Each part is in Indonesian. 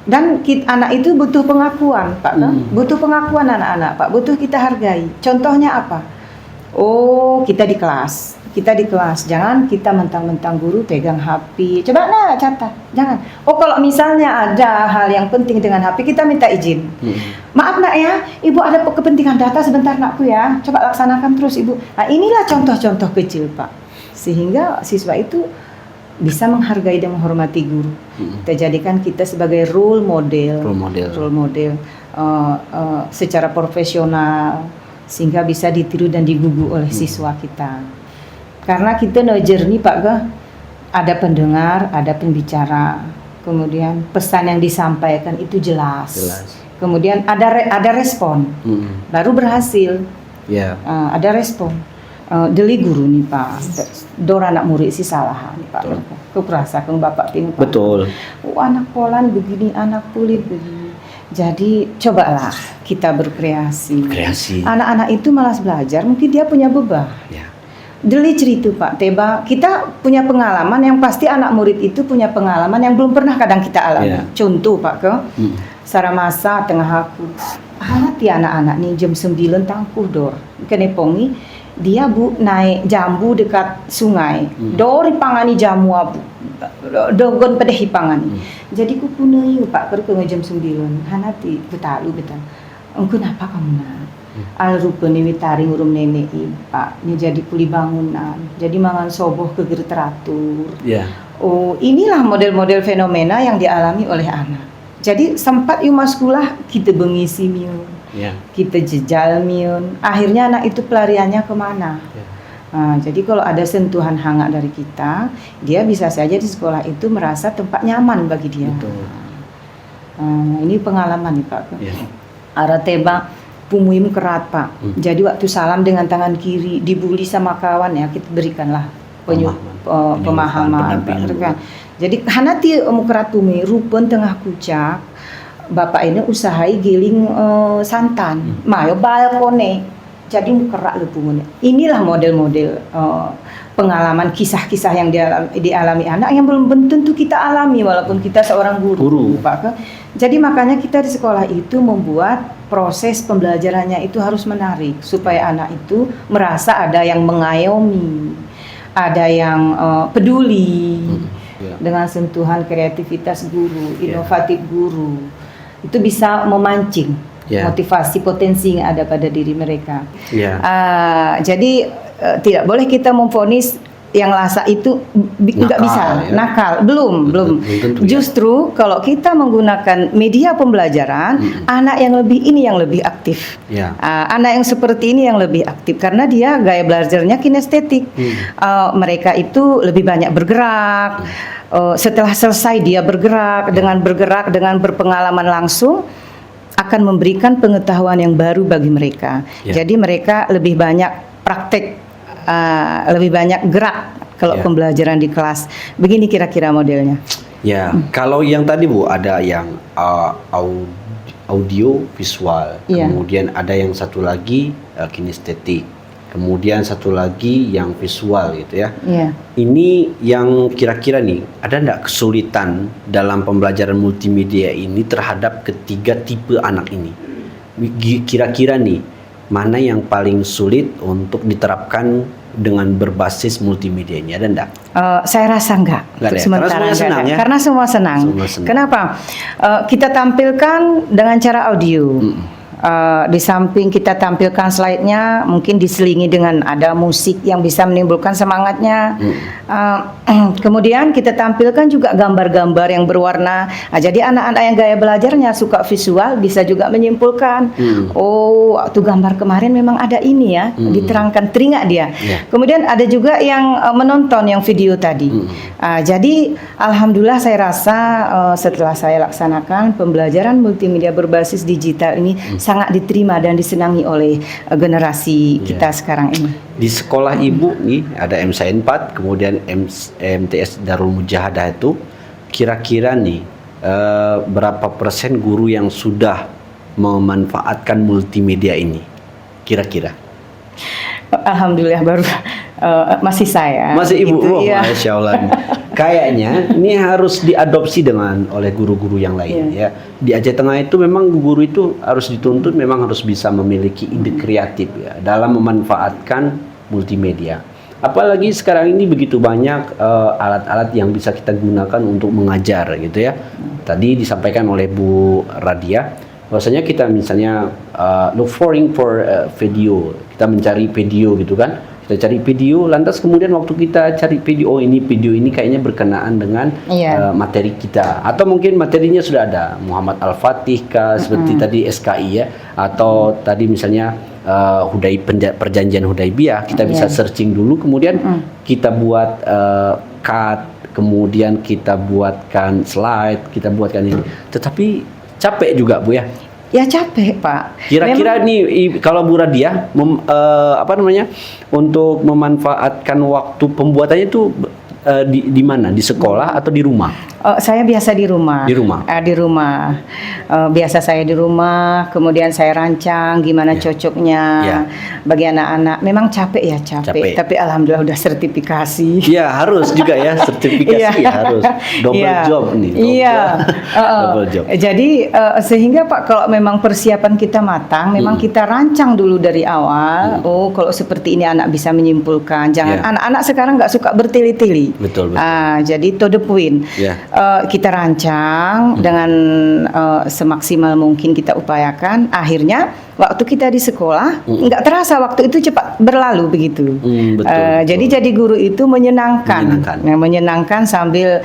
Dan anak itu butuh pengakuan, Pak. Butuh pengakuan anak-anak, Pak. Butuh kita hargai. Contohnya apa? Oh, kita di kelas. Jangan kita mentang-mentang guru pegang HP. Coba catat. Jangan. Oh, kalau misalnya ada hal yang penting dengan HP, kita minta izin. Maaf nak ya, ibu ada kepentingan data sebentar nakku ya. Coba laksanakan terus ibu. Nah, inilah contoh-contoh kecil, Pak. Sehingga siswa itu bisa menghargai dan menghormati guru. Kita jadikan kita sebagai role model secara profesional, sehingga bisa ditiru dan digugu oleh siswa kita. Karena kita no journey, Pak, ada pendengar, ada pembicara, kemudian pesan yang disampaikan itu jelas. Kemudian ada respon, baru berhasil. Ada respon. Deli guru nih, Pak, dor anak murid sih salah nih, Pak. Keperasa keng bapak ping, Pak. Betul. Anak polan begini, anak kulit begini. Jadi cobalah kita berkreasi. Anak-anak itu malas belajar, mungkin dia punya beban. Deli cerita, Pak, teba kita punya pengalaman yang pasti anak murid itu punya pengalaman yang belum pernah kadang kita alami. Contoh, Pak, saramasa tengah aku hati anak-anak nih jam 9 tangkuh dor kenepongi dia naik jambu dekat sungai. Dori pangani jamu abu. Dogon pada hipangani. Jadi ku punai, Pak, ke jam 9. Hanati betalu betal. Engkau napa kamu nak? Al rupa ni witari ngurum nenek, Pak. Ini jadi kuli bangunan. Jadi mangan soboh ke teratur. Oh, inilah model-model fenomena yang dialami oleh anak. Jadi sempat sekolah kita bengisi miun. Kita jejal miun, akhirnya anak itu pelariannya kemana? Jadi kalau ada sentuhan hangat dari kita, dia bisa saja di sekolah itu merasa tempat nyaman bagi dia. Ini pengalaman nih, Pak. Ara teba pumuim kerat, Pak. Jadi waktu salam dengan tangan kiri, dibully sama kawan ya, kita berikanlah pemahaman. Jadi hanati kerat pumi rupen tengah kucak. Bapak ini usahai giling santan, mayo balkone, jadi kerak lepungunnya. Inilah model-model pengalaman kisah-kisah yang dialami anak yang belum tentu kita alami walaupun kita seorang guru. Pak. Jadi makanya kita di sekolah itu membuat proses pembelajarannya itu harus menarik supaya anak itu merasa ada yang mengayomi, ada yang peduli dengan sentuhan kreativitas guru, inovatif guru. Itu bisa memancing motivasi potensi yang ada pada diri mereka. Jadi tidak boleh kita memvonis yang lasa itu nggak bisa nakal, belum. Justru kalau kita menggunakan media pembelajaran, anak yang lebih ini yang lebih aktif. Anak yang seperti ini yang lebih aktif karena dia gaya belajarnya kinestetik. Mereka itu lebih banyak bergerak. Setelah selesai dia bergerak dengan berpengalaman langsung akan memberikan pengetahuan yang baru bagi mereka. Jadi mereka lebih banyak praktek, lebih banyak gerak kalau pembelajaran di kelas. Begini kira-kira modelnya. Kalau yang tadi Bu ada yang audio visual, kemudian ada yang satu lagi kinestetik. Kemudian satu lagi yang visual gitu ya. Ini yang kira-kira nih, ada enggak kesulitan dalam pembelajaran multimedia ini terhadap ketiga tipe anak ini? Kira-kira nih, mana yang paling sulit untuk diterapkan dengan berbasis multimedia ini? Ada enggak? Saya rasa enggak. Sementara senang ya? Karena semua senang. Kenapa? Kita tampilkan dengan cara audio. Di samping kita tampilkan slide-nya, mungkin diselingi dengan ada musik yang bisa menimbulkan semangatnya. Kemudian kita tampilkan juga gambar-gambar yang berwarna. Jadi anak-anak yang gaya belajarnya suka visual bisa juga menyimpulkan, oh waktu gambar kemarin memang ada ini ya, diterangkan, teringat dia. Kemudian ada juga yang menonton yang video tadi. Jadi alhamdulillah saya rasa setelah saya laksanakan pembelajaran multimedia berbasis digital ini sangat diterima dan disenangi oleh generasi kita sekarang ini. Di sekolah Ibu nih ada MSN 4, kemudian MTS Darul Mujahadah itu kira-kira nih berapa persen guru yang sudah memanfaatkan multimedia ini? Kira-kira? Alhamdulillah baru masih saya. Masih Ibu, gitu, Masya Allah. kayaknya ini harus diadopsi oleh guru-guru yang lain ya. Di Aceh Tengah itu memang guru itu harus dituntut memang harus bisa memiliki ide kreatif ya dalam memanfaatkan multimedia. Apalagi sekarang ini begitu banyak alat-alat yang bisa kita gunakan untuk mengajar gitu ya. Tadi disampaikan oleh Bu Radia bahwasanya kita misalnya look for video, kita mencari video gitu kan. Kita cari video, lantas kemudian waktu kita cari video, video ini kayaknya berkenaan dengan materi kita, atau mungkin materinya sudah ada Muhammad Al-Fatih seperti tadi SKI ya, atau tadi misalnya perjanjian Hudaibiyah, kita bisa searching dulu, kemudian kita buat cut, kemudian kita buatkan slide, kita buatkan ini, tetapi capek juga Bu ya. Ya capek Pak. Kira-kira nih kalau Bu Radia untuk memanfaatkan waktu pembuatannya itu di mana? Di sekolah atau di rumah? Saya biasa di rumah. Di rumah. Di rumah. Biasa saya di rumah. Kemudian saya rancang gimana cocoknya bagi anak-anak. Memang capek ya capek. Tapi alhamdulillah udah sertifikasi. Iya harus juga ya sertifikasi harus. Double job nih. Double job. Jadi sehingga Pak kalau memang persiapan kita matang, memang kita rancang dulu dari awal. Oh kalau seperti ini anak bisa menyimpulkan. Jangan anak-anak sekarang nggak suka bertele-tele. Betul. Jadi to the point. Kita rancang dengan semaksimal mungkin kita upayakan. Akhirnya waktu kita di sekolah nggak terasa waktu itu cepat berlalu begitu. Betul. Jadi guru itu menyenangkan sambil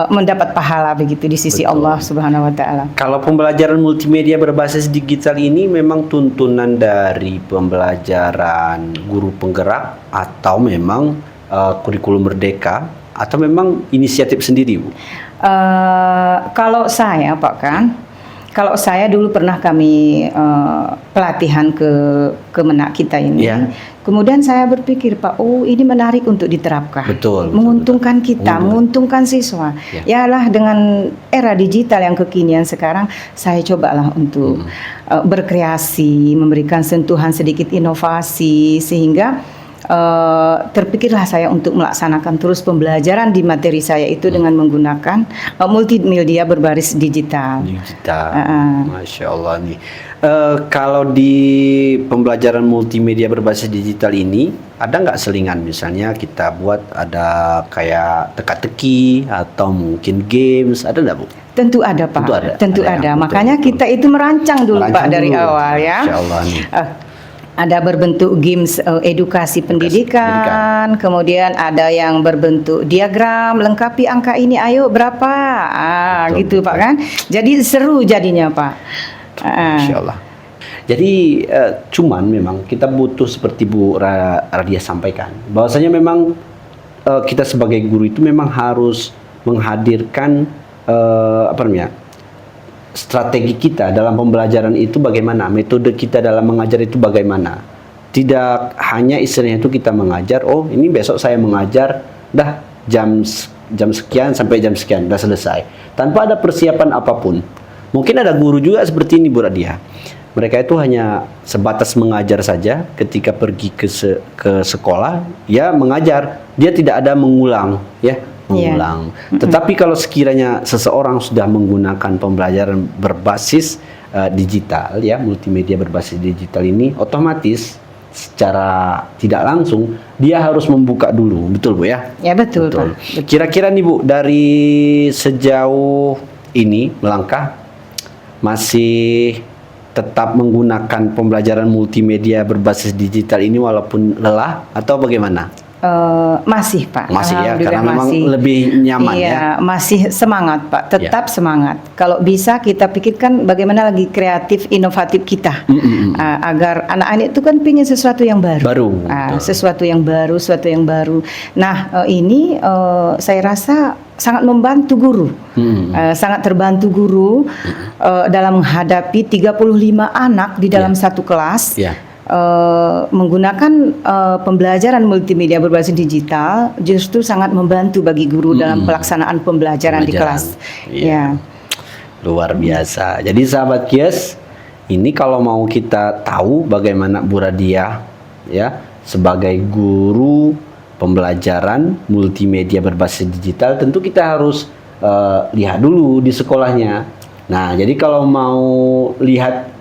mendapat pahala begitu di sisi Allah Subhanahu Wa Taala. Kalau pembelajaran multimedia berbasis digital ini memang tuntunan dari pembelajaran guru penggerak atau memang kurikulum merdeka atau memang inisiatif sendiri Bu? Kalau saya Pak kalau saya dulu pernah kami pelatihan ke Kemenak kita ini. Kemudian saya berpikir Pak, ini menarik untuk diterapkan. Menguntungkan kita, menguntungkan siswa. Yalah dengan era digital yang kekinian sekarang, saya cobalah untuk berkreasi, memberikan sentuhan sedikit inovasi sehingga terpikirlah saya untuk melaksanakan terus pembelajaran di materi saya itu dengan menggunakan multimedia berbasis digital. Masya Allah nih. Kalau di pembelajaran multimedia berbasis digital ini ada nggak selingan misalnya kita buat ada kayak teka-teki atau mungkin games, ada nggak Bu? Tentu ada Pak. Tentu ada. Makanya kita itu merancang dulu Pak dari awal ya. Masya Allah nih. Ada berbentuk games edukasi pendidikan, kemudian ada yang berbentuk diagram, lengkapi angka ini, ayo berapa, gitu Pak kan. Jadi seru jadinya Pak. Masya Allah. Jadi cuman memang kita butuh seperti Bu Radia sampaikan, bahwasanya memang kita sebagai guru itu memang harus menghadirkan strategi kita dalam pembelajaran itu bagaimana, metode kita dalam mengajar itu bagaimana. Tidak hanya istilahnya itu kita mengajar, ini besok saya mengajar, dah jam sekian sampai jam sekian, dah selesai. Tanpa ada persiapan apapun. Mungkin ada guru juga seperti ini Bu Radia. Mereka itu hanya sebatas mengajar saja ketika pergi ke sekolah, ya mengajar. Dia tidak ada mengulang, mengulang. Tetapi kalau sekiranya seseorang sudah menggunakan pembelajaran berbasis digital, multimedia berbasis digital ini, otomatis secara tidak langsung dia harus membuka dulu, betul Bu ya? Ya betul. Pak. Kira-kira nih Bu, dari sejauh ini melangkah masih tetap menggunakan pembelajaran multimedia berbasis digital ini walaupun lelah atau bagaimana? Masih Pak. Masih ya, karena memang lebih nyaman masih semangat Pak, tetap semangat. Kalau bisa kita pikirkan bagaimana lagi kreatif, inovatif kita, agar anak-anak itu kan pingin sesuatu yang baru. Sesuatu yang baru. Nah ini saya rasa sangat membantu guru, sangat terbantu guru dalam menghadapi 35 anak di dalam satu kelas. Menggunakan pembelajaran multimedia berbasis digital justru sangat membantu bagi guru dalam pelaksanaan pembelajaran di kelas. Luar biasa. Jadi sahabat Kies, ini kalau mau kita tahu bagaimana Bu Radia sebagai guru pembelajaran multimedia berbasis digital, tentu kita harus lihat dulu di sekolahnya. Nah, jadi kalau mau lihat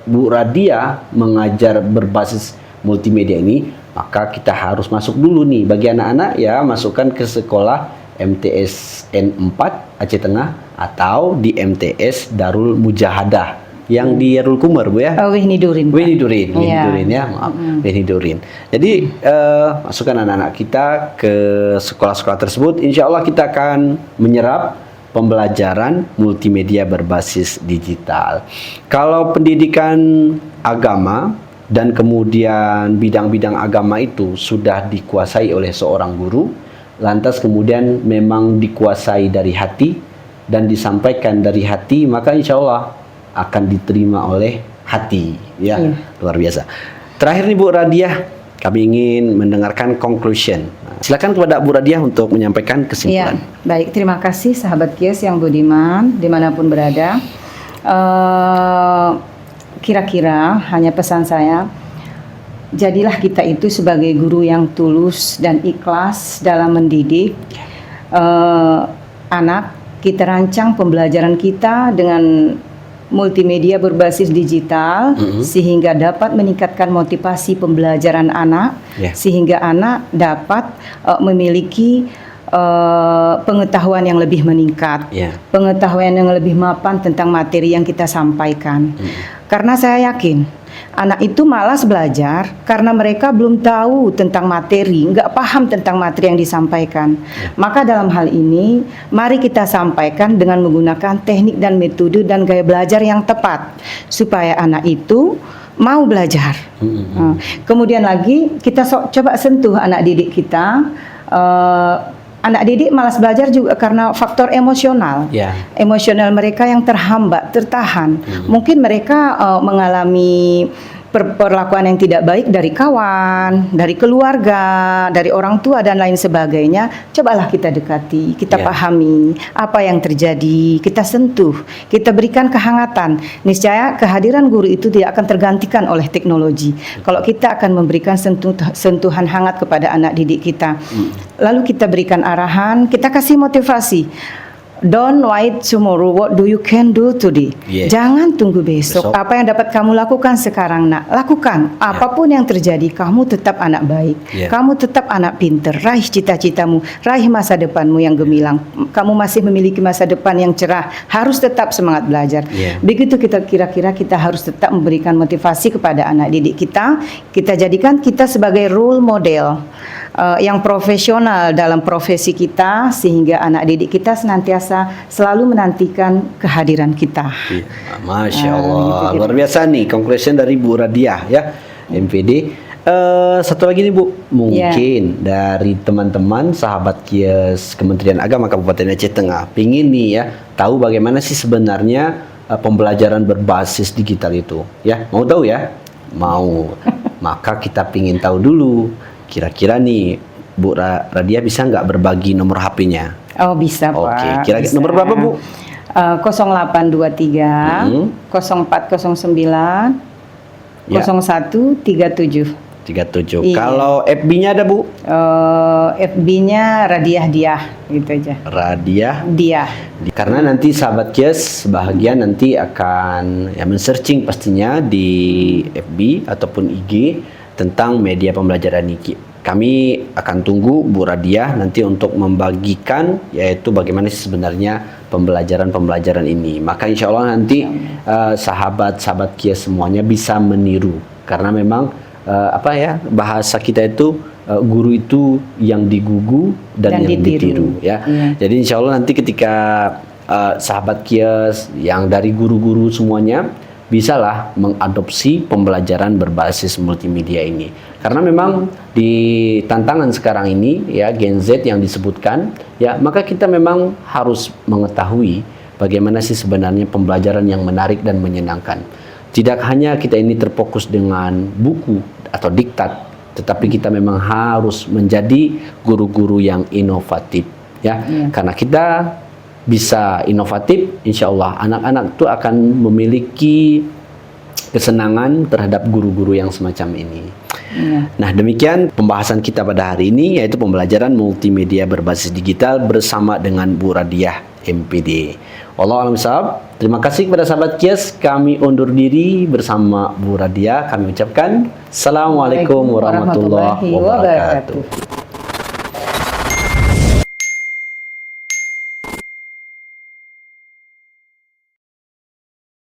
Bu Radia mengajar berbasis multimedia ini, maka kita harus masuk dulu nih bagi anak-anak ya, masukkan ke sekolah MTS N4 Aceh Tengah atau di MTS Darul Mujahadah yang di Yarul Kumar, Bu ya. Wihni Durin. Wihni Durin ya, maaf. Wihni Durin. Jadi masukkan anak-anak kita ke sekolah-sekolah tersebut. Insya Allah kita akan menyerap pembelajaran multimedia berbasis digital. Kalau pendidikan agama dan kemudian bidang-bidang agama itu sudah dikuasai oleh seorang guru, lantas kemudian memang dikuasai dari hati dan disampaikan dari hati, maka insya Allah akan diterima oleh hati, ya. Luar biasa. Terakhir nih Bu Radiah, kami ingin mendengarkan conclusion. Silakan kepada Bu Radiah untuk menyampaikan kesimpulan. Ya, baik, terima kasih sahabat Kies yang budiman dimanapun berada. Kira-kira hanya pesan saya, jadilah kita itu sebagai guru yang tulus dan ikhlas dalam mendidik anak. Kita rancang pembelajaran kita dengan multimedia berbasis digital sehingga dapat meningkatkan motivasi pembelajaran anak, sehingga anak dapat memiliki pengetahuan yang lebih meningkat, pengetahuan yang lebih mapan tentang materi yang kita sampaikan. Karena saya yakin anak itu malas belajar karena mereka belum tahu tentang materi, nggak paham tentang materi yang disampaikan. Maka dalam hal ini, mari kita sampaikan dengan menggunakan teknik dan metode dan gaya belajar yang tepat, supaya anak itu mau belajar. Kemudian lagi, kita coba sentuh anak didik kita. Anak didik malas belajar juga karena faktor emosional. Emosional mereka yang terhambat, tertahan. Mungkin mereka mengalami perlakuan yang tidak baik dari kawan, dari keluarga, dari orang tua dan lain sebagainya. Cobalah kita dekati, kita pahami apa yang terjadi, kita sentuh, kita berikan kehangatan. Niscaya kehadiran guru itu tidak akan tergantikan oleh teknologi. Kalau kita akan memberikan sentuhan hangat kepada anak didik kita, lalu kita berikan arahan, kita kasih motivasi. Don't wait tomorrow, what do you can do today? Jangan tunggu besok. Apa yang dapat kamu lakukan sekarang, nak? Lakukan. Apapun yang terjadi, kamu tetap anak baik. Kamu tetap anak pinter. Raih cita-citamu, raih masa depanmu yang gemilang. Kamu masih memiliki masa depan yang cerah. Harus tetap semangat belajar. Begitu kita kira-kira kita harus tetap memberikan motivasi kepada anak didik kita. Kita jadikan kita sebagai role model yang profesional dalam profesi kita, sehingga anak didik kita senantiasa selalu menantikan kehadiran kita. Masya Allah, luar biasa nih conclusion dari Bu Radiah ya, MPD. Satu lagi nih Bu, mungkin dari teman-teman sahabat Kies Kementerian Agama Kabupaten Aceh Tengah pingin nih ya tahu bagaimana sih sebenarnya pembelajaran berbasis digital itu, ya mau tahu ya? Mau. Maka kita pingin tahu dulu. Kira-kira nih Bu Radiah bisa nggak berbagi nomor HP-nya? Oh bisa Pak. Oke, kira-kira nomor berapa Bu? 0823 0409 0137. 37. Kalau FB-nya ada Bu? FB-nya Radiah Diah gitu aja. Radiah Diah. Karena nanti sahabat Kies sebahagian nanti akan ya men-searching pastinya di FB ataupun IG tentang media pembelajaran ini. Kami akan tunggu Bu Radiah nanti untuk membagikan yaitu bagaimana sih sebenarnya pembelajaran ini. Maka insya Allah nanti sahabat-sahabat Kies semuanya bisa meniru, karena memang bahasa kita itu guru itu yang digugu dan yang ditiru ya. Jadi insya Allah nanti ketika sahabat Kies yang dari guru-guru semuanya bisalah mengadopsi pembelajaran berbasis multimedia ini, karena memang di tantangan sekarang ini ya Gen Z yang disebutkan ya, maka kita memang harus mengetahui bagaimana sih sebenarnya pembelajaran yang menarik dan menyenangkan. Tidak hanya kita ini terfokus dengan buku atau diktat, tetapi kita memang harus menjadi guru-guru yang inovatif ya. Karena kita bisa inovatif, insya Allah anak-anak itu akan memiliki kesenangan terhadap guru-guru yang semacam ini. Nah, demikian pembahasan kita pada hari ini, yaitu pembelajaran multimedia berbasis digital bersama dengan Bu Radiah MPD. Wallahu a'lam bishawab. Terima kasih kepada sahabat Kias. Kami undur diri bersama Bu Radiah. Kami ucapkan Assalamualaikum warahmatullahi wabarakatuh.